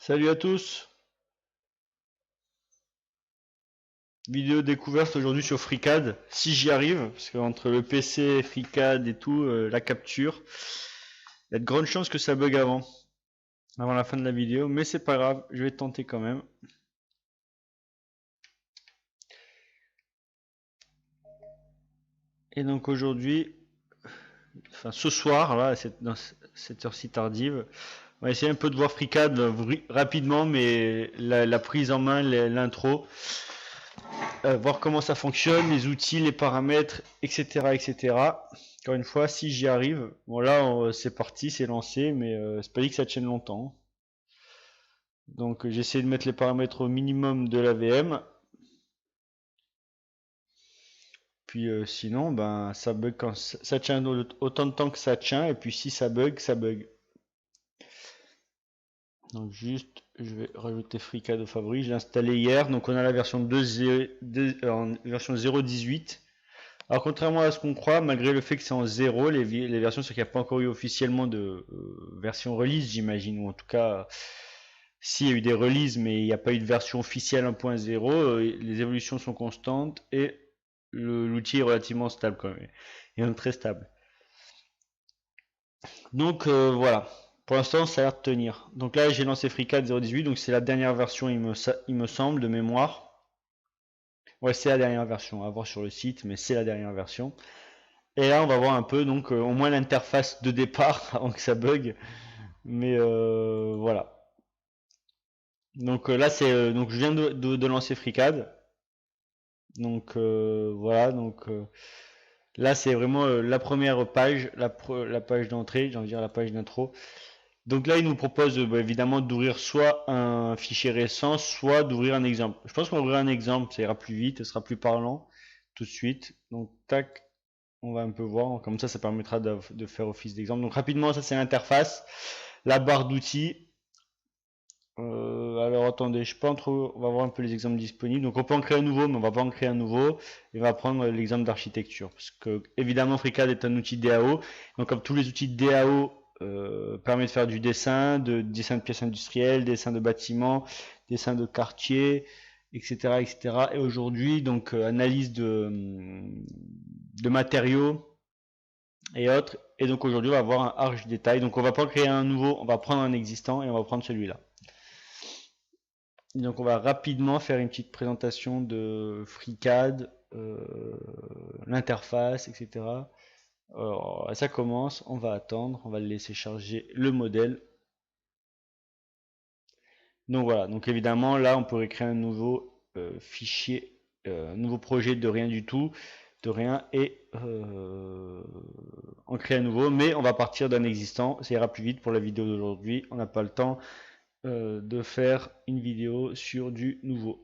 Salut à tous, vidéo découverte aujourd'hui sur FreeCAD, si j'y arrive, parce qu'entre le PC, FreeCAD et tout, la capture, il y a de grandes chances que ça bug avant la fin de la vidéo, mais c'est pas grave, je vais tenter quand même. Et donc aujourd'hui, enfin ce soir, là, dans cette heure-ci tardive, on va essayer un peu de voir FreeCAD rapidement, mais la prise en main, l'intro, voir comment ça fonctionne, les outils, les paramètres, etc., etc. Encore une fois, si j'y arrive, bon là c'est parti, c'est lancé, mais c'est pas dit que ça tienne longtemps. Donc j'essaie de mettre les paramètres au minimum de la VM. Puis sinon, ben ça bug quand ça tient autant de temps que ça tient, et puis si ça bug, ça bug. Donc juste, je vais rajouter FreeCAD au Fabri, je l'ai installé hier, donc on a la version 0.18. Alors contrairement à ce qu'on croit, malgré le fait que c'est en 0, les versions, c'est qu'il n'y a pas encore eu officiellement de version release, j'imagine, ou en tout cas, s'il y a eu des releases, mais il n'y a pas eu de version officielle 1.0, les évolutions sont constantes et l'outil est relativement stable quand même, et même très stable. Donc voilà, pour l'instant ça a l'air de tenir. Donc là j'ai lancé FreeCAD 0.18, donc c'est la dernière version il me semble de mémoire. Ouais, c'est la dernière version, à voir sur le site, mais c'est la dernière version. Et là, on va voir un peu, donc au moins l'interface de départ avant que ça bug. Mais voilà. Donc là, c'est donc je viens de lancer FreeCAD. Donc voilà, donc là c'est vraiment la première page, la page d'entrée, j'ai envie de dire la page d'intro. Donc là, il nous propose bah, évidemment d'ouvrir soit un fichier récent, soit d'ouvrir un exemple. Je pense qu'on va ouvrir un exemple, ça ira plus vite, ce sera plus parlant tout de suite. Donc tac, on va un peu voir, comme ça permettra de faire office d'exemple. Donc rapidement, ça c'est l'interface, la barre d'outils. Alors attendez, je peux on va voir un peu les exemples disponibles. Donc on peut en créer un nouveau, mais on va pas en créer un nouveau. Et on va prendre l'exemple d'architecture, parce que évidemment FreeCAD est un outil DAO. Donc comme tous les outils de DAO, permet de faire du dessin, dessin de pièces industrielles, dessin de bâtiments, dessin de quartiers, etc., etc. Et aujourd'hui, donc analyse de matériaux et autres. Et donc aujourd'hui, on va avoir un arch détail. Donc on va pas créer un nouveau, on va prendre un existant et on va prendre celui-là. Donc on va rapidement faire une petite présentation de FreeCAD, l'interface, etc. Alors ça commence, on va attendre, on va le laisser charger le modèle. Donc voilà, donc évidemment là on pourrait créer un nouveau fichier, un nouveau projet de rien du tout, de rien, et en créer un nouveau, mais on va partir d'un existant, ça ira plus vite pour la vidéo d'aujourd'hui, on n'a pas le temps de faire une vidéo sur du nouveau.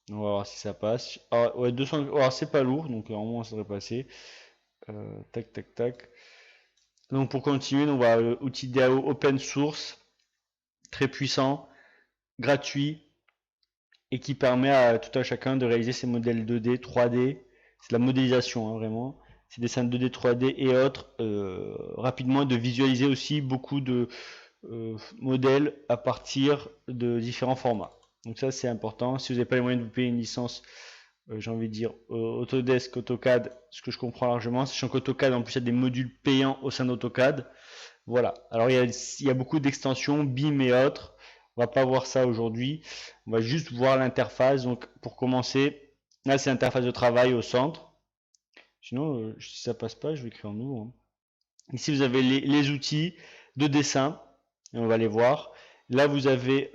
On va voir si ça passe. Ah, ouais, 200. Alors, c'est pas lourd, donc normalement ça devrait passer. Tac, tac, tac. Donc pour continuer, on va outil DAO open source, très puissant, gratuit, et qui permet à tout un chacun de réaliser ses modèles 2D, 3D. C'est de la modélisation, hein, vraiment. Ces dessins 2D, 3D et autres. Rapidement, de visualiser aussi beaucoup de modèles à partir de différents formats. Donc ça, c'est important. Si vous n'avez pas les moyens de vous payer une licence, j'ai envie de dire Autodesk, AutoCAD, ce que je comprends largement, sachant qu'AutoCAD en plus il y a des modules payants au sein d'AutoCAD. Voilà. Alors il y a beaucoup d'extensions, BIM et autres. On va pas voir ça aujourd'hui. On va juste voir l'interface. Donc pour commencer, là c'est l'interface de travail au centre. Sinon, si ça passe pas, je vais écrire en nouveau. Hein. Ici vous avez les outils de dessin. Et on va les voir. Là, vous avez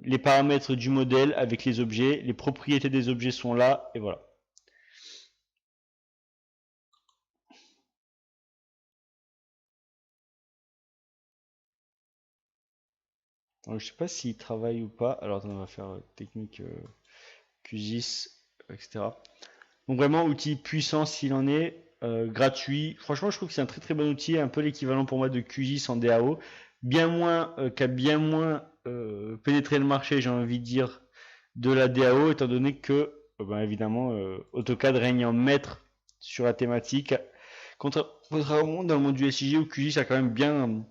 les paramètres du modèle avec les objets. Les propriétés des objets sont là. Et voilà. Alors, je sais pas s'il travaille ou pas. Alors, attends, on va faire technique QGIS, etc. Donc, vraiment, outil puissant s'il en est. Gratuit. Franchement, je trouve que c'est un très très bon outil. Un peu l'équivalent pour moi de QGIS en DAO. Bien moins, qui a bien moins pénétré le marché, j'ai envie de dire, de la DAO, étant donné que, ben, évidemment, AutoCAD règne en maître sur la thématique. Contrairement dans le monde du SIG où QGIS a quand même bien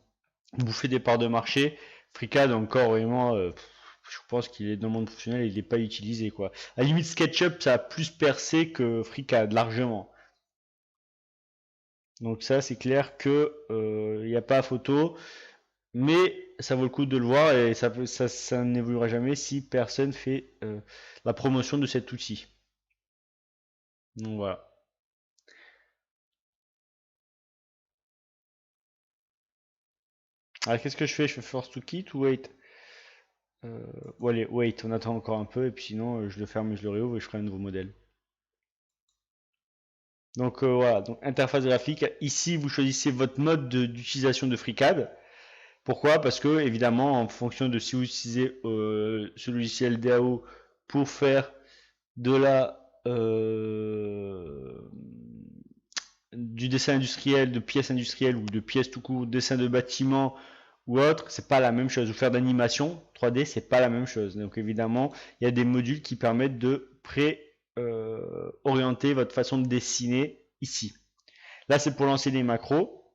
bouffé des parts de marché, FreeCAD encore vraiment, je pense qu'il est dans le monde professionnel et il n'est pas utilisé quoi. À la limite SketchUp ça a plus percé que FreeCAD largement. Donc ça c'est clair que il n'y a pas photo, mais ça vaut le coup de le voir et ça n'évoluera jamais si personne fait la promotion de cet outil. Donc voilà. Alors qu'est-ce que je fais? Je fais force to kit ou wait? Bon allez, wait, on attend encore un peu et puis sinon je le ferme et je le réouvre et je ferai un nouveau modèle. Donc voilà, donc interface graphique. Ici vous choisissez votre mode d'utilisation de FreeCAD. Pourquoi? Parce que évidemment en fonction de si vous utilisez ce logiciel DAO pour faire de la du dessin industriel, de pièces industrielles ou de pièces tout court, dessin de bâtiments ou autre, c'est pas la même chose. Ou faire d'animation 3D, c'est pas la même chose. Donc évidemment, il y a des modules qui permettent de pré-orienter votre façon de dessiner ici. Là, c'est pour lancer des macros.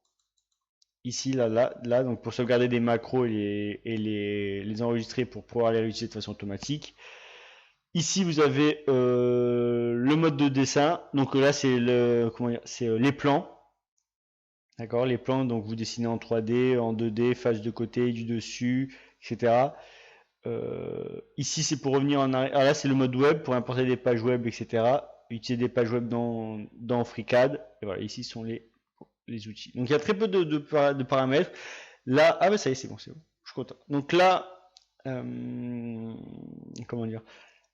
Ici, là, donc pour sauvegarder des macros les enregistrer pour pouvoir les réutiliser de façon automatique. Ici, vous avez le mode de dessin. Donc là, c'est les plans. D'accord, les plans, donc vous dessinez en 3D, en 2D, face de côté, du dessus, etc. Ici, c'est pour revenir en arrière. Ah, là, c'est le mode web pour importer des pages web, etc. Utiliser des pages web dans FreeCAD. Et voilà, ici sont les outils. Donc il y a très peu de paramètres. Là, ah bah ça y est, c'est bon, c'est bon. Je suis content. Donc là, comment dire?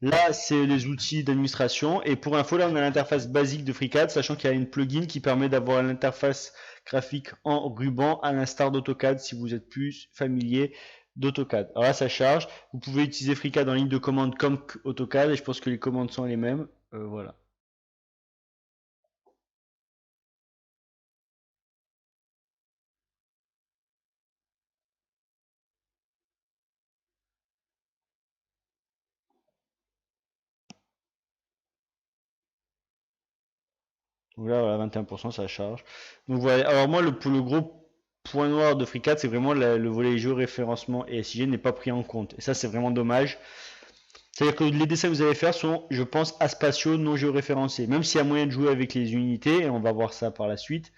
Là, c'est les outils d'administration. Et pour info, là, on a l'interface basique de FreeCAD, sachant qu'il y a une plugin qui permet d'avoir l'interface graphique en ruban, à l'instar d'AutoCAD, si vous êtes plus familier d'AutoCAD. Alors là, ça charge. Vous pouvez utiliser FreeCAD en ligne de commande comme AutoCAD, et je pense que les commandes sont les mêmes. Voilà. Donc là, voilà, 21%, ça charge. Donc voilà. Alors moi, le gros point noir de FreeCAD, c'est vraiment le volet géoréférencement et SIG n'est pas pris en compte. Et ça, c'est vraiment dommage. C'est-à-dire que les dessins que vous allez faire sont, je pense, aspatiaux, non géoréférencés. Même s'il y a moyen de jouer avec les unités, et on va voir ça par la suite.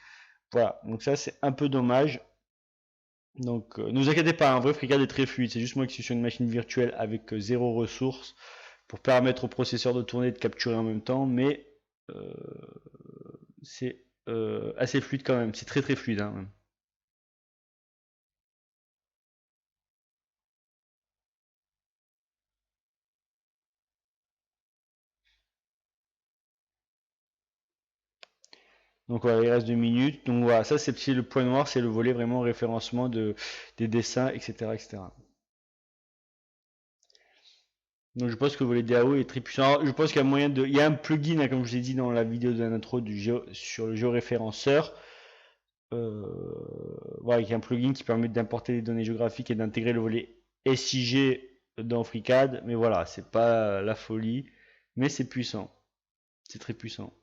Voilà, donc ça c'est un peu dommage. Donc ne vous inquiétez pas, un vrai FreeCAD est très fluide. C'est juste moi qui suis sur une machine virtuelle avec zéro ressource pour permettre au processeur de tourner et de capturer en même temps. Mais euh, c'est assez fluide quand même. C'est très très fluide, hein, même. Donc voilà, il reste 2 minutes. Donc voilà, ça c'est le point noir, c'est le volet vraiment référencement des dessins, etc., etc. Donc je pense que le volet DAO est très puissant. Alors, je pense qu'il y a moyen de. Il y a un plugin, hein, comme je vous ai dit dans la vidéo de l'intro sur le géoréférenceur. Euh, voilà, il y a un plugin qui permet d'importer les données géographiques et d'intégrer le volet SIG dans FreeCAD. Mais voilà, c'est pas la folie. Mais c'est puissant. C'est très puissant.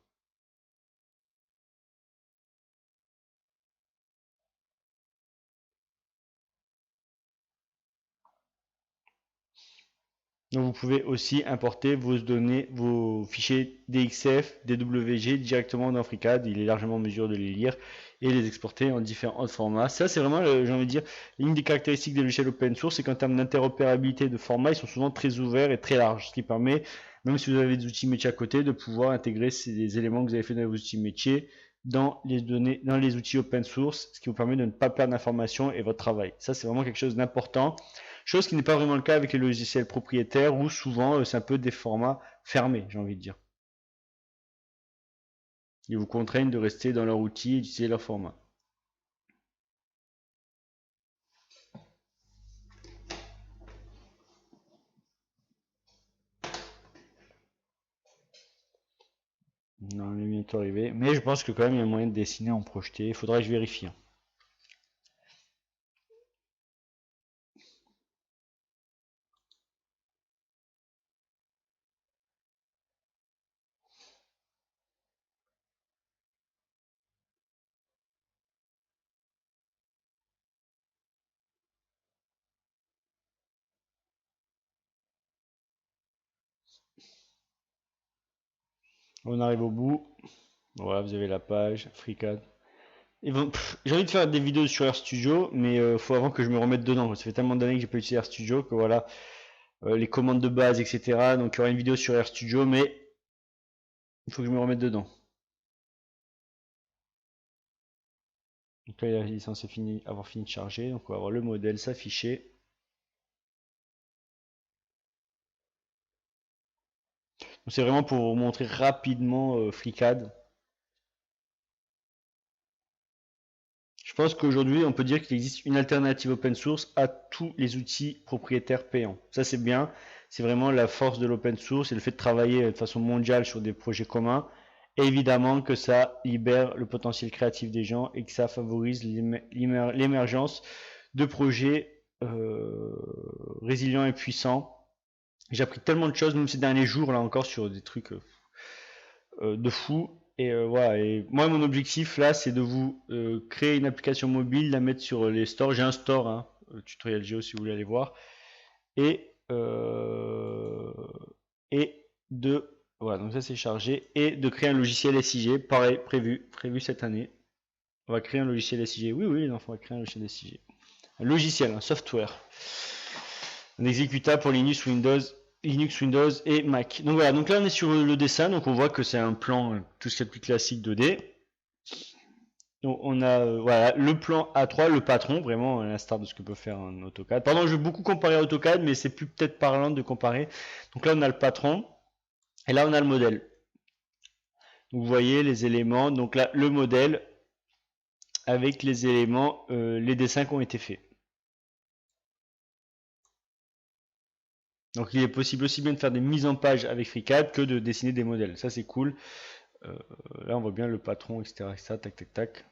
Donc vous pouvez aussi importer vos données, vos fichiers DXF, DWG directement dans FreeCAD. Il est largement en mesure de les lire et les exporter en différents formats. Ça, c'est vraiment, j'ai envie de dire, l'une des caractéristiques des logiciels open source, c'est qu'en termes d'interopérabilité de format, ils sont souvent très ouverts et très larges, ce qui permet, même si vous avez des outils métiers à côté, de pouvoir intégrer ces éléments que vous avez fait dans vos outils métiers dans les données, dans les outils open source, ce qui vous permet de ne pas perdre d'informations et votre travail. Ça, c'est vraiment quelque chose d'important. Chose qui n'est pas vraiment le cas avec les logiciels propriétaires où souvent c'est un peu des formats fermés, j'ai envie de dire. Ils vous contraignent de rester dans leur outil et d'utiliser leur format. Non, on est bientôt arrivé. Mais je pense que quand même il y a moyen de dessiner en projeté. Il faudra que je vérifie, hein. On arrive au bout. Voilà, vous avez la page, FreeCAD. J'ai envie de faire des vidéos sur RStudio, mais faut avant que je me remette dedans. Ça fait tellement d'années que j'ai pas utilisé RStudio que voilà, les commandes de base, etc. Donc il y aura une vidéo sur RStudio, mais il faut que je me remette dedans. Donc là, il est censé avoir fini de charger. Donc on va voir le modèle s'afficher. C'est vraiment pour vous montrer rapidement FreeCAD. Je pense qu'aujourd'hui, on peut dire qu'il existe une alternative open source à tous les outils propriétaires payants. Ça, c'est bien. C'est vraiment la force de l'open source et le fait de travailler de façon mondiale sur des projets communs. Et évidemment que ça libère le potentiel créatif des gens et que ça favorise l'émergence de projets résilients et puissants. J'ai appris tellement de choses, même ces derniers jours, là encore, sur des trucs de fou. Et voilà. Et moi, mon objectif là, c'est de vous créer une application mobile, la mettre sur les stores. J'ai un store, hein, Tutorial Geo si vous voulez aller voir. Et, et de voilà, donc ça c'est chargé. Et de créer un logiciel SIG, pareil, prévu cette année. On va créer un logiciel SIG. Oui, oui, les enfants, on va créer un logiciel SIG. Un logiciel, un software. Un exécutable pour Linux, Windows et Mac. Donc voilà, donc là on est sur le dessin, donc on voit que c'est un plan tout ce qui est plus classique 2D. Donc on a voilà, le plan A3, le patron, vraiment à l'instar de ce que peut faire un AutoCAD. Pardon, je vais beaucoup comparer à AutoCAD, mais c'est plus peut-être parlant de comparer. Donc là on a le patron, et là on a le modèle. Donc vous voyez les éléments, donc là le modèle avec les éléments, les dessins qui ont été faits. Donc il est possible aussi bien de faire des mises en page avec FreeCAD que de dessiner des modèles. Ça c'est cool. Là on voit bien le patron, etc., etc. Tac, tac, tac.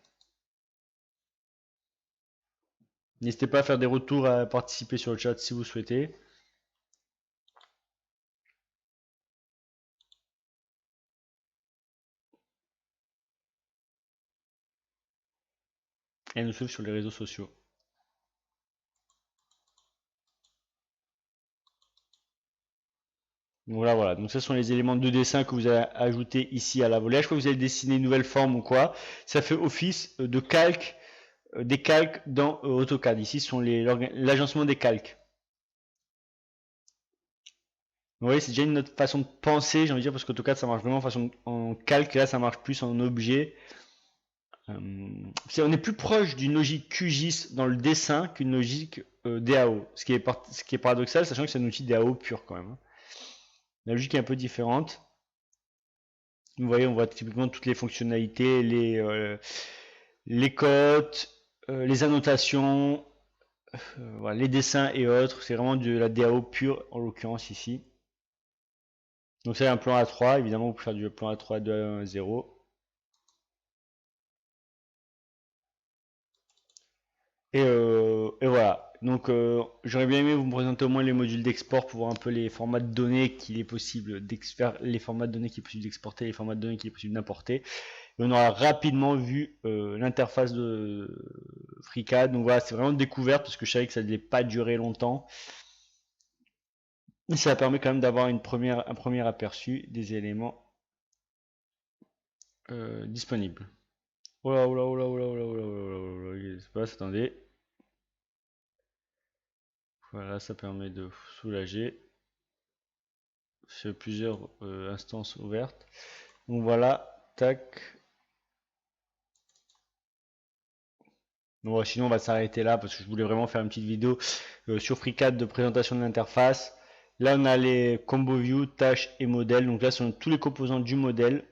N'hésitez pas à faire des retours, à participer sur le chat si vous souhaitez. Et à nous suivre sur les réseaux sociaux. Donc voilà, voilà. Donc ce sont les éléments de dessin que vous allez ajouter ici à la volée. Je crois que vous allez dessiner une nouvelle forme ou quoi. Ça fait office de calque, des calques dans AutoCAD. Ici, ce sont l'agencement des calques. Vous voyez, c'est déjà une autre façon de penser, j'ai envie de dire, parce qu'AutoCAD, ça marche vraiment en calque. Là, ça marche plus en objet. On est plus proche d'une logique QGIS dans le dessin qu'une logique DAO. Ce qui est paradoxal, sachant que c'est un outil DAO pur quand même, hein. La logique est un peu différente. Vous voyez, on voit typiquement toutes les fonctionnalités, les cotes, les annotations, voilà, les dessins et autres. C'est vraiment de la DAO pure en l'occurrence ici. Donc c'est un plan A3, évidemment vous pouvez faire du plan A3 de 1 à 0. Et voilà. Donc j'aurais bien aimé vous présenter au moins les modules d'export pour voir un peu les formats de données qu'il est possible d'exporter, les formats de données qu'il est possible d'exporter, les formats de données qu'il est possible d'importer. On aura rapidement vu l'interface de FreeCAD. Donc voilà, c'est vraiment une découverte parce que je savais que ça ne devait pas durer longtemps. Et ça permet quand même d'avoir un premier aperçu des éléments disponibles. Oula, oula, oula, oula, oula, oula, oula, oula, oula, se passe, attendez. Voilà, ça permet de soulager sur plusieurs instances ouvertes. Donc voilà, tac. Donc, sinon on va s'arrêter là parce que je voulais vraiment faire une petite vidéo sur FreeCAD de présentation de l'interface. Là on a les combo view, tâches et modèles. Donc là ce sont tous les composants du modèle.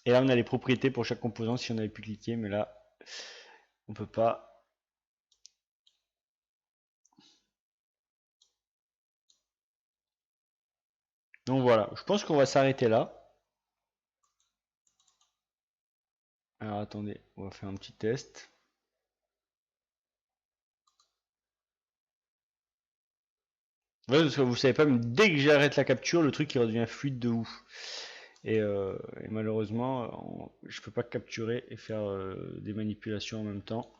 Et là on a les propriétés pour chaque composant si on avait pu cliquer, mais là on peut pas. Donc voilà, je pense qu'on va s'arrêter là. Alors attendez, on va faire un petit test. Ouais, parce que vous savez pas, mais dès que j'arrête la capture, le truc il redevient fluide de ouf. Et malheureusement, je peux pas capturer et faire des manipulations en même temps.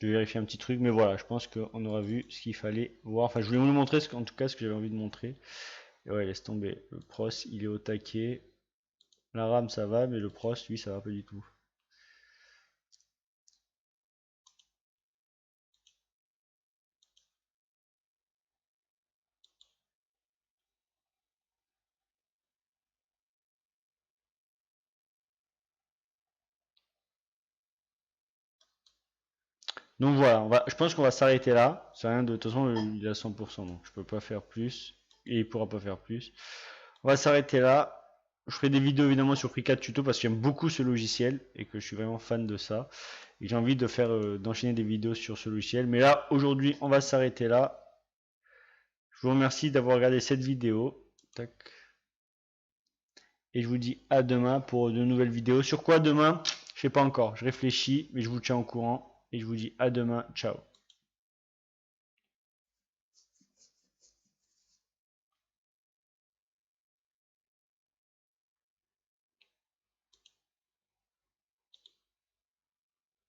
Je vais vérifier un petit truc, mais voilà, je pense qu'on aura vu ce qu'il fallait voir. Enfin, je voulais vous montrer en tout cas ce que j'avais envie de montrer. Et ouais, laisse tomber. Le pros, il est au taquet. La RAM, ça va, mais le pros, lui, ça va pas du tout. Donc voilà, je pense qu'on va s'arrêter là. C'est rien de toute façon, il est à 100%, donc je peux pas faire plus. Et il pourra pas faire plus. On va s'arrêter là. Je ferai des vidéos évidemment sur FreeCAD Tuto parce que j'aime beaucoup ce logiciel et que je suis vraiment fan de ça. Et j'ai envie de faire d'enchaîner des vidéos sur ce logiciel. Mais là, aujourd'hui, on va s'arrêter là. Je vous remercie d'avoir regardé cette vidéo. Tac. Et je vous dis à demain pour de nouvelles vidéos. Sur quoi demain? Je sais pas encore. Je réfléchis, mais je vous tiens au courant. Et je vous dis à demain. Ciao.